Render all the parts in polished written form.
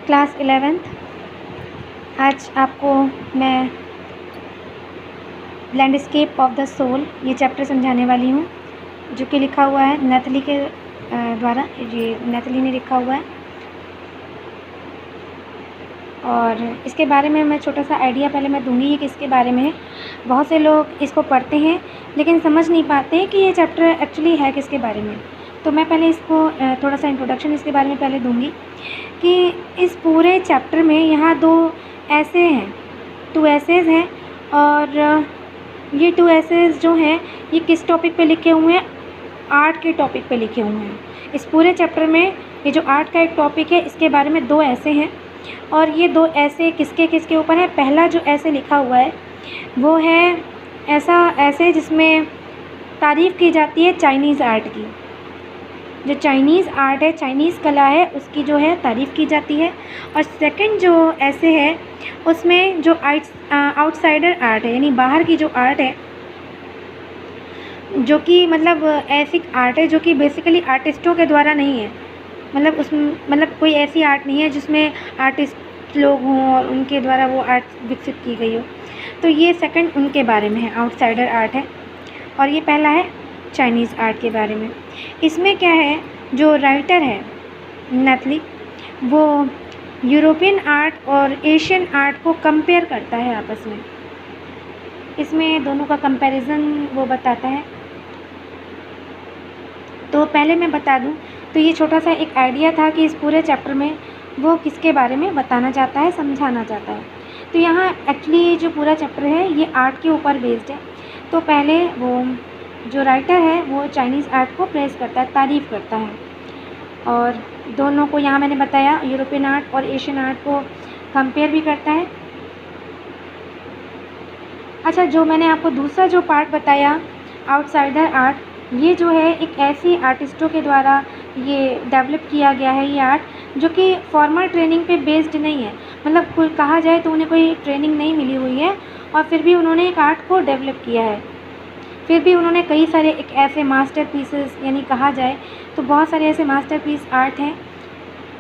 Class 11th। आज आपको मैं लैंडस्केप ऑफ द सोल ये चैप्टर समझाने वाली हूँ, जो कि लिखा हुआ है नैथली के द्वारा। ये नैथली ने लिखा हुआ है और इसके बारे में मैं छोटा सा आइडिया पहले मैं दूंगी ये किसके बारे में है। बहुत से लोग इसको पढ़ते हैं लेकिन समझ नहीं पाते कि ये चैप्टर एक्चुअली है किसके बारे में। तो मैं पहले इसको थोड़ा सा इंट्रोडक्शन इसके बारे में पहले दूंगी कि इस पूरे चैप्टर में यहाँ दो ऐसे हैं, 2 एसेज हैं और ये 2 एसेज जो हैं ये किस टॉपिक पे लिखे हुए हैं? आर्ट के टॉपिक पे लिखे हुए हैं। इस पूरे चैप्टर में ये जो आर्ट का एक टॉपिक है इसके बारे में 2 ऐसे हैं और ये 2 ऐसे किसके ऊपर है? पहला जो ऐसे लिखा हुआ है वो है ऐसा ऐसे जिसमें तारीफ़ की जाती है चाइनीज़ आर्ट की। जो चाइनीज़ आर्ट है, चाइनीज़ कला है, उसकी जो है तारीफ़ की जाती है। और सेकंड जो ऐसे है उसमें जो आउटसाइडर आर्ट है, यानी बाहर की जो आर्ट है, जो कि मतलब ऐसी आर्ट है जो कि बेसिकली आर्टिस्टों के द्वारा नहीं है। मतलब कोई ऐसी आर्ट नहीं है जिसमें आर्टिस्ट लोग हों और उनके द्वारा वो आर्ट विकसित की गई हो। तो ये सेकंड उनके बारे में है, आउटसाइडर आर्ट है। और ये पहला है चाइनीज़ आर्ट के बारे में। इसमें क्या है, जो राइटर है नैथली वो यूरोपियन आर्ट और एशियन आर्ट को कंपेयर करता है आपस में। इसमें दोनों का कंपैरिजन वो बताता है। तो पहले मैं बता दूं तो ये छोटा सा एक आइडिया था कि इस पूरे चैप्टर में वो किसके बारे में बताना चाहता है, समझाना चाहता है। तो यहाँ एक्चुअली जो पूरा चैप्टर है ये आर्ट के ऊपर बेस्ड है। तो पहले वो जो राइटर है वो चाइनीज़ आर्ट को प्रेज़ करता है, तारीफ़ करता है और दोनों को यहाँ मैंने बताया यूरोपियन आर्ट और एशियन आर्ट को कंपेयर भी करता है। अच्छा, जो मैंने आपको दूसरा जो पार्ट बताया आउटसाइडर आर्ट, ये जो है एक ऐसी आर्टिस्टों के द्वारा ये डेवलप किया गया है ये आर्ट, जो कि फॉर्मल ट्रेनिंग पे बेस्ड नहीं है। मतलब कोई कहा जाए तो उन्हें कोई ट्रेनिंग नहीं मिली हुई है और फिर भी उन्होंने एक आर्ट को डेवलप किया है। फिर भी उन्होंने कई सारे एक ऐसे मास्टरपीसेस, यानी कहा जाए तो बहुत सारे ऐसे मास्टरपीस आर्ट हैं।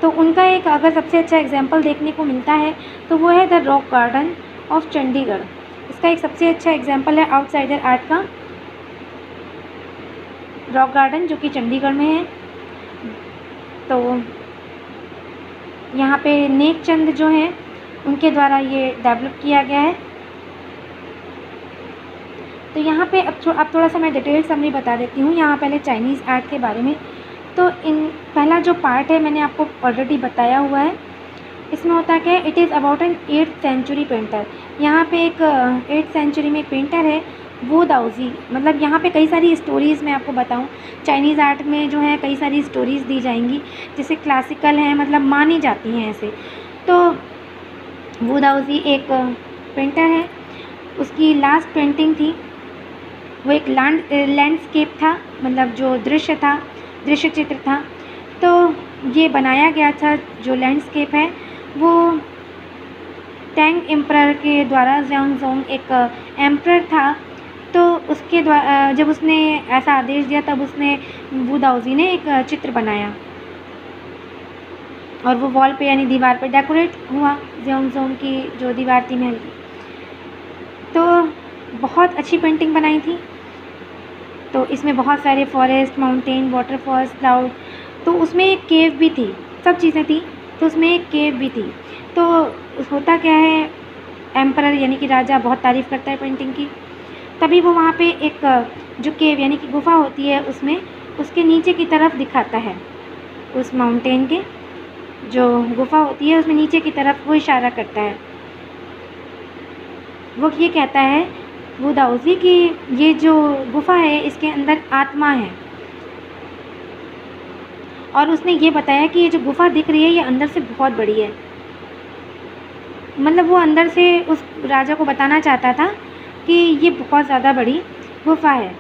तो उनका एक अगर सबसे अच्छा एग्जांपल देखने को मिलता है तो वो है the rock garden of Chandigarh. इसका एक सबसे अच्छा एग्जांपल है आउटसाइडर आर्ट का, रॉक गार्डन जो कि चंडीगढ़ में है। तो यहाँ पे नेक चंद जो हैं उनके द्वारा ये डेवलप किया गया है। तो यहाँ पे अब थोड़ा सा मैं डिटेल समरी बता देती हूँ यहाँ पहले चाइनीज़ आर्ट के बारे में। तो पहला जो पार्ट है मैंने आपको ऑलरेडी बताया हुआ है। इसमें होता क्या है, it is about an 8th century painter. यहाँ पे एक 8th सेंचुरी में एक पेंटर है वो दाउजी। मतलब यहाँ पे कई सारी स्टोरीज़ मैं आपको बताऊँ, चाइनीज़ आर्ट में जो है कई सारी स्टोरीज़ दी जाएंगी जैसे क्लासिकल हैं, मतलब मानी जाती हैं ऐसे। तो वो दाउजी एक पेंटर है, उसकी लास्ट पेंटिंग थी वो एक लैंडस्केप था, मतलब जो दृश्य चित्र था। तो ये बनाया गया था जो लैंडस्केप है वो टैंग एम्परर के द्वारा। ज़्यांगज़ोंग एक एम्परर था, तो उसके द्वारा जब उसने ऐसा आदेश दिया तब उसने वू दाउजी ने एक चित्र बनाया और वो वॉल पे यानी दीवार पे डेकोरेट हुआ, ज़्यांगज़ोंग की जो दीवार थी महल की। तो बहुत अच्छी पेंटिंग बनाई थी। तो इसमें बहुत सारे फॉरेस्ट, माउंटेन, वाटरफॉल्स, क्लाउड, तो उसमें एक केव भी थी, सब चीज़ें थी। तो उसमें एक केव भी थी। तो होता क्या है, एम्परर यानी कि राजा बहुत तारीफ़ करता है पेंटिंग की, तभी वो वहाँ पे एक जो केव यानी कि गुफ़ा होती है उसमें उसके नीचे की तरफ दिखाता है। उस माउंटेन के जो गुफ़ा होती है उसमें नीचे की तरफ वो इशारा करता है। वो ये कहता है वो दाउजी कि ये जो गुफ़ा है इसके अंदर आत्मा है। और उसने ये बताया कि ये जो गुफ़ा दिख रही है ये अंदर से बहुत बड़ी है। मतलब वो अंदर से उस राजा को बताना चाहता था कि ये बहुत ज़्यादा बड़ी गुफ़ा है।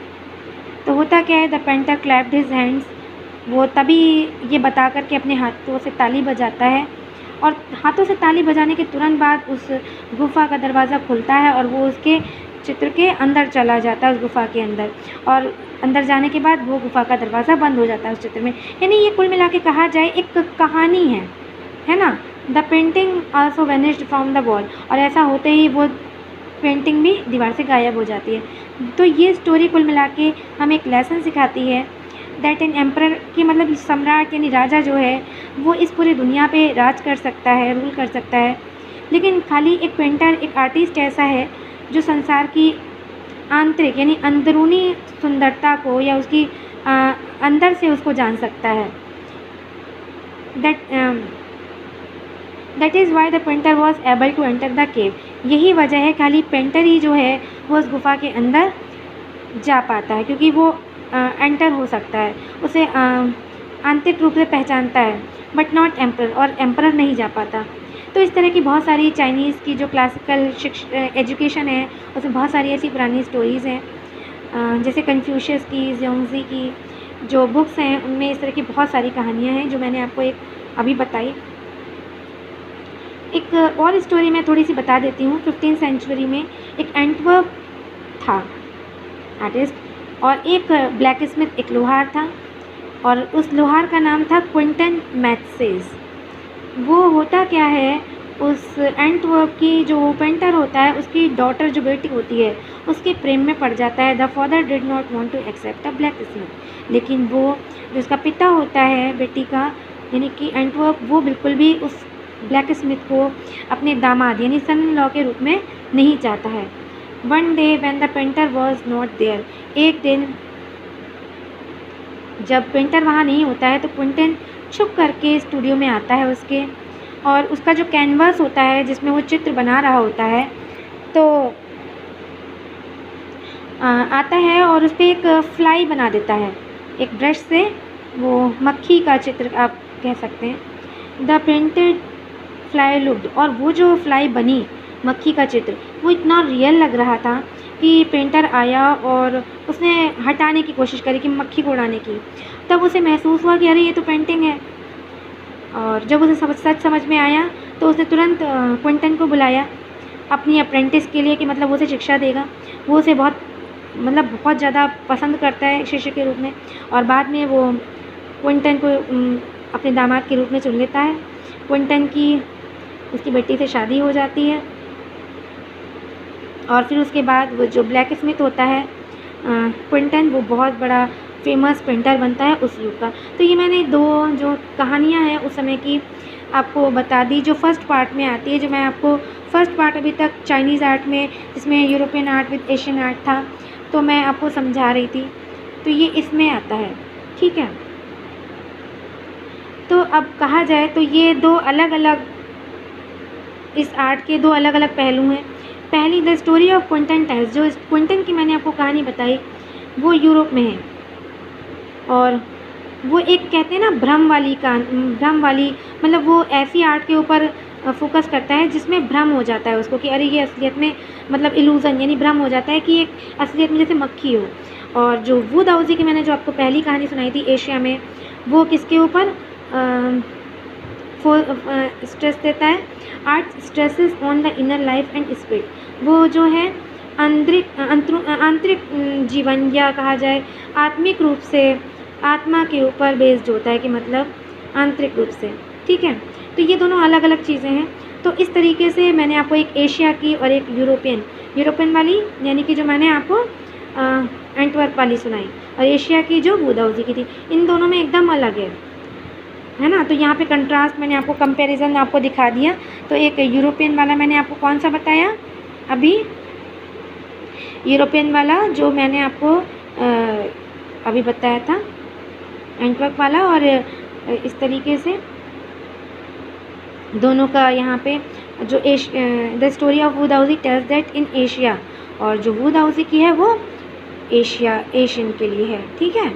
तो होता क्या है, the painter clapped his hands, वो तभी ये बता कर के अपने हाथों से ताली बजाता है और हाथों से ताली बजाने के तुरंत बाद उस गुफ़ा का दरवाज़ा खुलता है और वो उसके चित्र के अंदर चला जाता है, उस गुफ़ा के अंदर। और अंदर जाने के बाद वो गुफ़ा का दरवाज़ा बंद हो जाता है उस चित्र में। यानी ये कुल मिला के कहा जाए एक कहानी है ना। The painting also वेनिश्ड from the wall, और ऐसा होते ही वो पेंटिंग भी दीवार से गायब हो जाती है। तो ये स्टोरी कुल मिला के हमें एक लेसन सिखाती है दैट एन एम्परर की मतलब सम्राट यानी राजा जो है वो इस पूरी दुनिया पे राज कर सकता है, रूल कर सकता है, लेकिन खाली एक पेंटर, एक आर्टिस्ट ऐसा है जो संसार की आंतरिक यानी अंदरूनी सुंदरता को या उसकी अंदर से उसको जान सकता है। That is why the painter was able to enter the cave. यही वजह है खाली पेंटर ही जो है वो उस गुफा के अंदर जा पाता है, क्योंकि वो एंटर हो सकता है, उसे आंतरिक रूप से पहचानता है, बट नॉट एम्परर, और एम्परर नहीं जा पाता। तो इस तरह की बहुत सारी चाइनीज़ की जो क्लासिकल एजुकेशन है उसमें बहुत सारी ऐसी पुरानी स्टोरीज़ हैं, जैसे कन्फ्यूशियस की, ज़्योंग्ज़ी की जो बुक्स हैं उनमें इस तरह की बहुत सारी कहानियाँ हैं जो मैंने आपको एक अभी बताई। एक और स्टोरी मैं थोड़ी सी बता देती हूँ। 15th सेंचुरी में एक एंटवर्प था आर्टिस्ट, और एक ब्लैक स्मिथ, एक लोहार था, और उस लोहार का नाम था क्विंटन मैथसेस। वो होता क्या है, उस एंटवर्प की जो पेंटर होता है उसकी डॉटर जो बेटी होती है उसके प्रेम में पड़ जाता है। The father did not want to accept a blacksmith, लेकिन वो जो उसका पिता होता है बेटी का यानी कि एंटवर्प, वो बिल्कुल भी उस ब्लैक स्मिथ को अपने दामाद यानी सन इन लॉ के रूप में नहीं चाहता है। One day when the painter was not there, एक दिन जब पेंटर वहाँ नहीं होता है तो क्विंटन छुप करके स्टूडियो में आता है उसके, और उसका जो कैनवास होता है जिसमें वो चित्र बना रहा होता है तो आता है और उस पर एक फ्लाई बना देता है एक ब्रश से, वो मक्खी का चित्र आप कह सकते हैं। द प्रिंटेड फ्लाई लुक्ड, और वो जो फ्लाई बनी मक्खी का चित्र वो इतना रियल लग रहा था कि पेंटर आया और उसने हटाने की कोशिश करी कि मक्खी को उड़ाने की, तब उसे महसूस हुआ कि अरे ये तो पेंटिंग है। और जब उसे सच समझ में आया तो उसने तुरंत क्विंटन को बुलाया अपनी अप्रेंटिस के लिए कि मतलब वो उसे शिक्षा देगा। वो उसे बहुत ज़्यादा पसंद करता है शिष्य के रूप में, और बाद में वो क्विंटन को अपने दामाद के रूप में चुन लेता है। क्विंटन की उसकी बेटी से शादी हो जाती है, और फिर उसके बाद वो जो ब्लैक स्मिथ होता है क्विंटन, वो बहुत बड़ा फेमस पेंटर बनता है उस युग का। तो ये मैंने दो जो कहानियाँ हैं उस समय की आपको बता दी, जो फर्स्ट पार्ट में आती है। जो मैं आपको फर्स्ट पार्ट अभी तक चाइनीज़ आर्ट में, जिसमें European art with Asian art था, तो मैं आपको समझा रही थी, तो ये इसमें आता है, ठीक है। तो अब कहा जाए तो ये दो अलग अलग, इस आर्ट के दो अलग अलग पहलू हैं। पहली the story of Quinton tells, जो क्विंटन की मैंने आपको कहानी बताई वो यूरोप में है, और वो एक कहते हैं ना भ्रम वाली मतलब वो ऐसी आर्ट के ऊपर फोकस करता है जिसमें भ्रम हो जाता है उसको कि अरे ये असलियत में मतलब इल्यूज़न यानी भ्रम हो जाता है कि एक असलियत में जैसे मक्खी हो। और जो वू दाओजी की मैंने जो आपको पहली कहानी सुनाई थी एशिया में, वो किसके ऊपर स्ट्रेस देता है, art stresses on the inner life and spirit. वो जो है आंतरिक जीवन या कहा जाए आत्मिक रूप से आत्मा के ऊपर बेस्ड होता है कि मतलब आंतरिक रूप से, ठीक है। तो ये दोनों अलग अलग चीज़ें हैं। तो इस तरीके से मैंने आपको एक एशिया की और एक यूरोपियन वाली यानी कि जो मैंने आपको एंटवर्प वाली सुनाई, और एशिया की जो वू दाओजी की थी, इन दोनों में एकदम अलग है ना। तो यहाँ पे कंट्रास्ट मैंने आपको कंपैरिजन आपको दिखा दिया। तो एक यूरोपियन वाला मैंने आपको कौन सा बताया अभी, यूरोपियन वाला जो मैंने आपको अभी बताया था एंटवर्प वाला, और इस तरीके से दोनों का यहाँ पे जो the story of Wu Daozi tells that in Asia, और जो वू दाओजी की है वो एशियन के लिए है, ठीक है।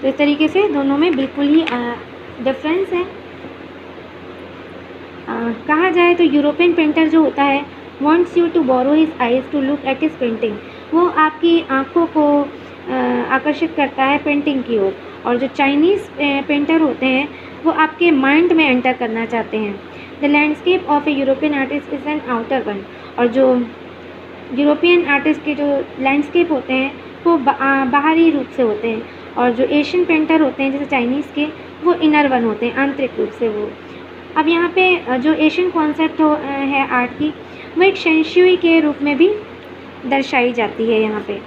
तो इस तरीके से दोनों में बिल्कुल ही डिफरेंस है। कहा जाए तो यूरोपियन पेंटर जो होता है wants you to borrow his eyes to look at his painting, वो आपकी आँखों को आकर्षित करता है पेंटिंग की ओर, और जो चाइनीज़ पेंटर होते हैं वो आपके माइंड में एंटर करना चाहते हैं। The landscape of A European artist is an outer one, और जो यूरोपियन आर्टिस्ट के जो लैंडस्केप होते हैं वो बाहरी रूप से होते हैं, और जो एशियन पेंटर होते हैं जैसे चाइनीज़ के, वो इनर वन होते हैं, आंतरिक रूप से वो अब यहाँ पे जो एशियन कॉन्सेप्ट है आर्ट की, वो एक शेंशुई के रूप में भी दर्शाई जाती है यहाँ पे।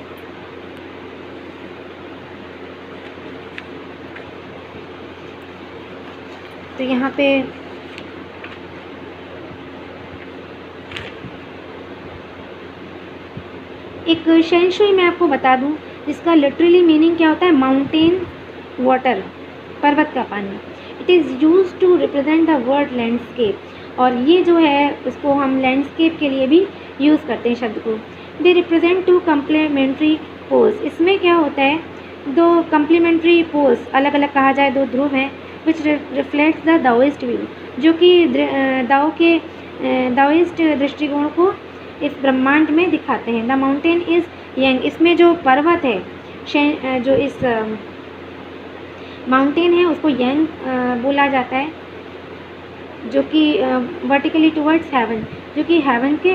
तो यहाँ पे एक शेंशुई मैं आपको बता दूँ, जिसका लिटरली मीनिंग क्या होता है, माउंटेन वाटर, पर्वत का पानी। It is used to represent the word landscape, और ये जो है इसको हम लैंडस्केप के लिए भी यूज़ करते हैं शब्द को। They represent two complementary poles, इसमें क्या होता है, दो कम्प्लीमेंट्री पोज अलग अलग कहा जाए, दो ध्रुव हैं, विच रिफ्लेक्ट्स द दाओइस्ट व्यू, जो कि दाओइस्ट दृष्टिकोण को इस ब्रह्मांड में दिखाते हैं। द माउंटेन इज़ यंग, इसमें जो पर्वत है, जो इस माउंटेन है उसको यंग बोला जाता है, जो कि वर्टिकली टुवर्ड्स हेवन, जो कि हेवन के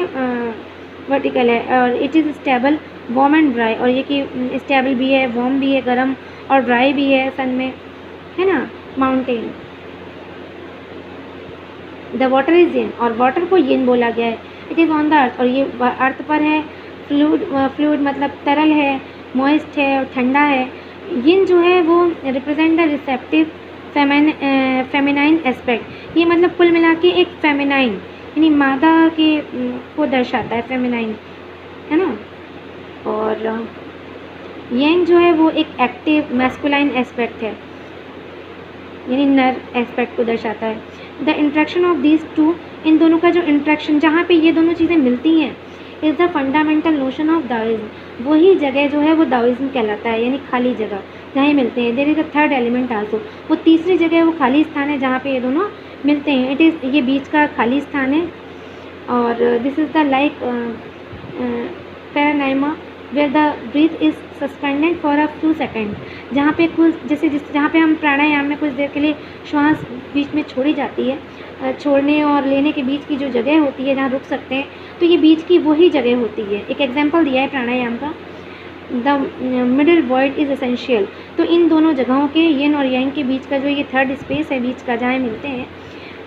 वर्टिकल है। और it is stable warm and dry, और ये कि स्टेबल भी है, वार्म भी है, गर्म, और ड्राई भी है सन में, है ना, माउंटेन। द वाटर इज़ येन, और वाटर को येन बोला गया है। It is on the earth, और ये अर्थ पर है। फ्लूइड मतलब तरल है, मॉइस्ट है और ठंडा है। येन जो है वो represent the receptive feminine aspect, ये मतलब कुल मिला के एक फेमिनाइन यानी मादा के को दर्शाता है, फेमिनाइन, है ना। और यंग जो है वो एक एक्टिव मैस्कुलाइन एस्पेक्ट है, यानी नर एस्पेक्ट को दर्शाता है। The interaction of these two, इन दोनों का जो इंट्रैक्शन, जहाँ पे ये दोनों चीज़ें मिलती हैं, is the fundamental notion of Daoism, वही जगह जो है वो दाओइज्म कहलाता है, यानी खाली जगह जहाँ ये मिलते हैं। There is a third element also, वो तीसरी जगह, वो खाली स्थान है जहाँ पे ये दोनों मिलते हैं। इट इज़, ये बीच का खाली स्थान है। और this is the like pranayama where the breath is suspended for a few second, जहाँ पे कुछ जहाँ पे हम प्राणायाम में कुछ देर के लिए श्वास बीच में छोड़ी जाती है, छोड़ने और लेने के बीच की जो जगह होती है जहाँ रुक सकते हैं, तो ये बीच की वही जगह होती है। एक एग्जांपल दिया है प्राणायाम का, the middle void is essential, तो इन दोनों जगहों के, येन और यांग के बीच का जो ये थर्ड स्पेस है बीच का जहाँ मिलते हैं,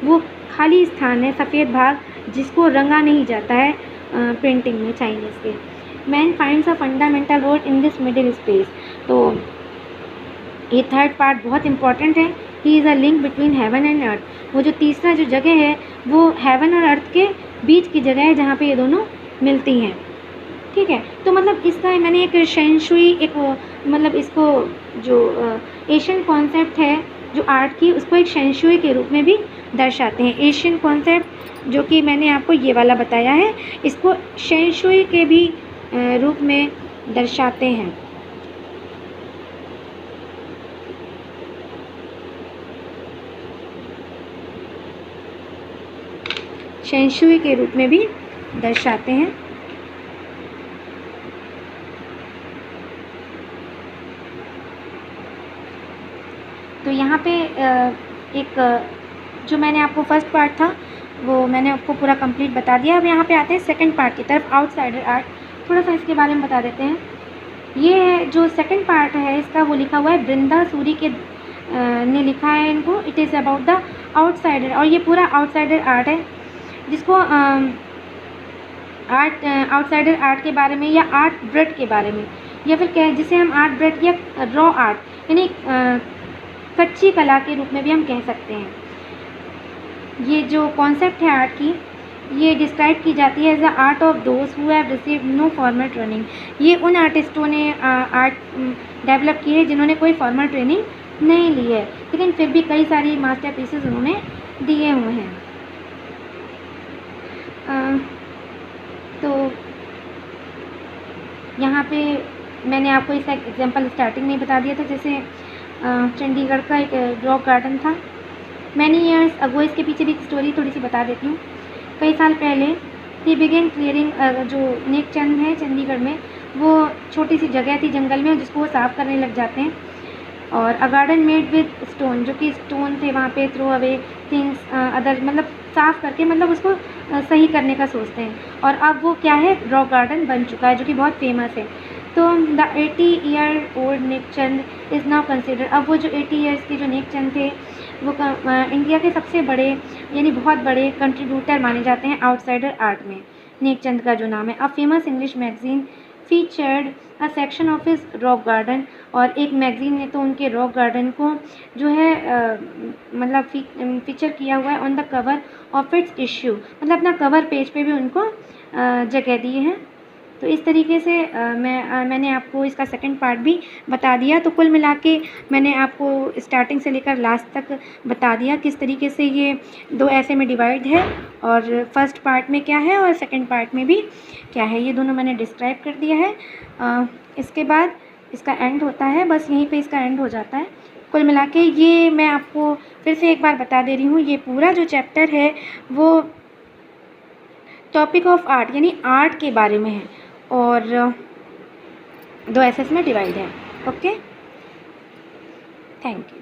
वो खाली स्थान है, सफ़ेद भाग, जिसको रंगा नहीं जाता है पेंटिंग में चाइनीज़ के। Man finds a fundamental role in this middle space, तो ये थर्ड पार्ट बहुत इंपॉर्टेंट है। He is a link between heaven and earth, वो जो तीसरा जो जगह है वो हेवन और अर्थ के बीच की जगह है जहाँ पे ये दोनों मिलती हैं, ठीक है। तो मतलब इसका मैंने एक शेंशुई, एक मतलब इसको जो एशियन कॉन्सेप्ट है जो आर्ट की, उसको एक शेंशुई के रूप में भी दर्शाते हैं। एशियन कॉन्सेप्ट जो कि मैंने आपको ये वाला बताया है, इसको शेंशुई के भी रूप में दर्शाते हैं। शेंशुई के रूप में भी दर्शाते हैं। तो यहाँ पे एक जो मैंने आपको फर्स्ट पार्ट था वो मैंने आपको पूरा कंप्लीट बता दिया। अब यहाँ पे आते हैं सेकंड पार्ट की तरफ, आउटसाइडर आर्ट। थोड़ा सा इसके बारे में बता देते हैं। ये जो सेकंड पार्ट है इसका वो लिखा हुआ है बृंदा सूरी के ने लिखा है इनको। It is about the outsider, और ये पूरा आउटसाइडर आर्ट है जिसको आउटसाइडर आर्ट के बारे में या आर्ट ब्रेड के बारे में, या फिर क्या जिसे हम आर्ट ब्रेड या रॉ आर्ट यानी कच्ची कला के रूप में भी हम कह सकते हैं। ये जो कॉन्सेप्ट है आर्ट की, ये डिस्क्राइब की जाती है as the art of those who have received no formal training. ये उन आर्टिस्टों ने आर्ट डेवलप की है जिन्होंने कोई फॉर्मल ट्रेनिंग नहीं ली है, लेकिन फिर भी कई सारी मास्टरपीसेस उन्होंने दिए हुए हैं। तो यहाँ पे मैंने आपको इसका एग्जांपल स्टार्टिंग में बता दिया था, जैसे चंडीगढ़ का एक रॉक गार्डन था मैनी ईयर्स अगो। इसके पीछे भी एक स्टोरी थोड़ी सी बता देती हूँ। कई साल पहले ही बिगेन क्लियरिंग, जो नेकचंद है चंडीगढ़ में, वो छोटी सी जगह थी जंगल में जिसको वो साफ़ करने लग जाते हैं। और अ गार्डन मेड विद स्टोन, जो कि स्टोन थे वहाँ पे, थ्रो अवे थिंग्स अदर, मतलब साफ़ करके मतलब उसको सही करने का सोचते हैं। और अब वो क्या है, रॉक गार्डन बन चुका है जो कि बहुत फेमस है। तो the 80-year-old Nek Chand is now consider, अब वो जो 80 ईयर्स के जो नेकचंद थे वो इंडिया के सबसे बड़े यानी बहुत बड़े कंट्रीब्यूटर माने जाते हैं आउटसाइडर आर्ट में। नेकचंद का जो नाम है, a famous English magazine featured a section of his rock garden, और एक मैगज़ीन ने तो उनके रॉक गार्डन को जो है मतलब फीचर किया हुआ है on the cover of its issue, मतलब अपना कवर पेज पे भी उनको जगह दी है। तो इस तरीके से मैंने आपको इसका सेकंड पार्ट भी बता दिया। तो कुल मिला के मैंने आपको स्टार्टिंग से लेकर लास्ट तक बता दिया किस तरीके से ये 2 ऐसे में डिवाइड है, और फर्स्ट पार्ट में क्या है और सेकंड पार्ट में भी क्या है, ये दोनों मैंने डिस्क्राइब कर दिया है। इसके बाद इसका एंड होता है, बस यहीं पे इसका एंड हो जाता है। कुल मिला के ये मैं आपको फिर से एक बार बता दे रही हूँ, ये पूरा जो चैप्टर है वो टॉपिक ऑफ आर्ट यानी आर्ट के बारे में है, और 2 एसेस में डिवाइड है। Okay, thank you.